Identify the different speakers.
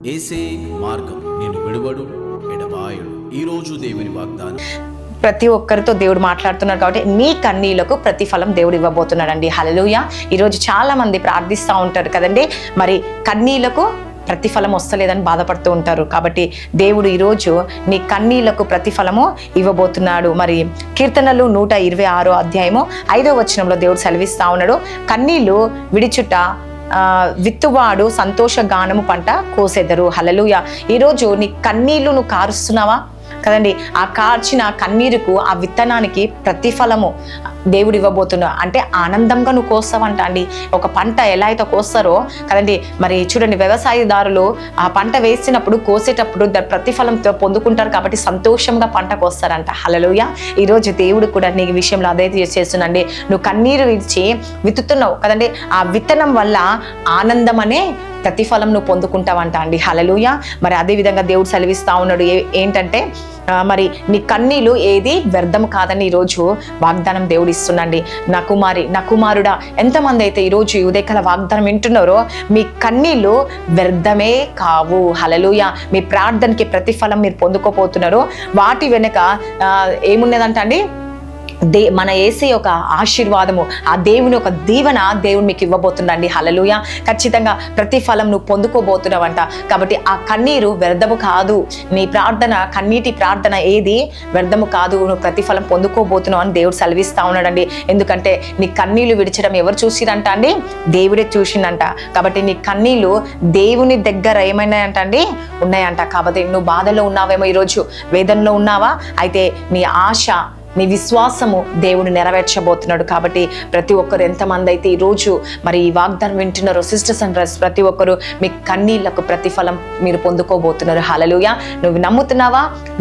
Speaker 1: యేసే మార్గం, నేను విడువడు ఎడబాయడు. ఈరోజు దేవుని వాగ్దానం.
Speaker 2: ప్రతి ఒక్కరితో దేవుడు మాట్లాడుతున్నారు కాబట్టి నీ కన్నీళ్లకు ప్రతిఫలం దేవుడు ఇవ్వబోతున్నాడండి. హల్లెలూయా. ఈరోజు చాలా మంది ప్రార్థిస్తూ ఉంటారు కదండి, మరి కన్నీళ్లకు ప్రతిఫలం వస్తలేదని బాధపడుతూ ఉంటారు. కాబట్టి దేవుడు ఈరోజు నీ కన్నీళ్లకు ప్రతిఫలము ఇవ్వబోతున్నాడు. మరి కీర్తనలు 126 అధ్యాయము 5వ వచనంలో దేవుడు సెలవిస్తా ఉన్నాడు, కన్నీళ్లు విడిచుట విత్తువాడు సంతోష గానము పంట కోసెదరు. హల్లెలూయా. ఈరోజు నీ కన్నీళ్లు నువ్వు కారుస్తున్నావా కదండి, ఆ కార్చిన కన్నీరుకు, ఆ విత్తనానికి ప్రతిఫలము దేవుడు ఇవ్వబోతున్నా. అంటే ఆనందంగా నువ్వు కోస్తావంట అండి. ఒక పంట ఎలా అయితే కోస్తారో కదండి, మరి చూడండి, వ్యవసాయదారులు ఆ పంట వేసినప్పుడు కోసేటప్పుడు దాని ప్రతిఫలంతో పొందుకుంటారు కాబట్టి సంతోషంగా పంట కోస్తారంట. హల్లెలూయా. ఈరోజు దేవుడు కూడా నీ విషయంలో అదే చేస్తుందండి. నువ్వు కన్నీరు విడిచి విత్తుతున్నావు కదండి, ఆ విత్తనం వల్ల ఆనందం అనే ప్రతిఫలం నువ్వు పొందుకుంటావంట అండి. హల్లెలూయా. మరి అదే విధంగా దేవుడు సెలవిస్తా ఉన్నాడు ఏంటంటే, మరి నీ కన్నీళ్ళు ఏది వ్యర్థం కాదని ఈరోజు వాగ్దానం దేవుడు ఇస్తుందండి. నా కుమారి, నా కుమారుడా, ఎంతమంది అయితే ఈరోజు ఈ ఉదయకాల వాగ్దానం వింటున్నారో మీ కన్నీళ్ళు వ్యర్థమే కావు. హల్లెలూయా. మీ ప్రార్థనకి ప్రతిఫలం మీరు పొందుకోపోతున్నారు. వాటి వెనుక ఏమున్నదంట అండి, మన యేసే ఒక ఆశీర్వాదము, ఆ దేవుని ఒక దీవెన దేవుడు మీకు ఇవ్వబోతుందండి. హల్లెలూయా. ఖచ్చితంగా ప్రతిఫలం నువ్వు పొందుకోబోతున్నావంట. కాబట్టి ఆ కన్నీరు వ్యర్థము కాదు. నీ ప్రార్థన, కన్నీటి ప్రార్థన ఏది వ్యర్థము కాదు. నువ్వు ప్రతిఫలం పొందుకోబోతున్నావు అని దేవుడు సెలవిస్తా ఉన్నాడండి. ఎందుకంటే నీ కన్నీళ్లు విడిచడం ఎవరు చూసిరంట అండి, దేవుడే చూసిండంట. కాబట్టి నీ కన్నీళ్లు దేవుని దగ్గర ఏమైనాయంట అండి, ఉన్నాయంట. కాబట్టి నువ్వు బాధలో ఉన్నావేమో, ఈరోజు వేదనలో ఉన్నావా, అయితే నీ ఆశ, నీ విశ్వాసము దేవుడు నెరవేర్చబోతున్నాడు. కాబట్టి ప్రతి ఒక్కరు, ఎంతమంది అయితే ఈరోజు మరి ఈ వాగ్దానం వింటున్నారో సిస్టర్స్ అండ్ బ్రదర్స్, ప్రతి ఒక్కరు మీ కన్నీళ్లకు ప్రతిఫలం మీరు పొందుకోబోతున్నారు. హల్లెలూయా. నువ్వు నమ్ముతున్నావా?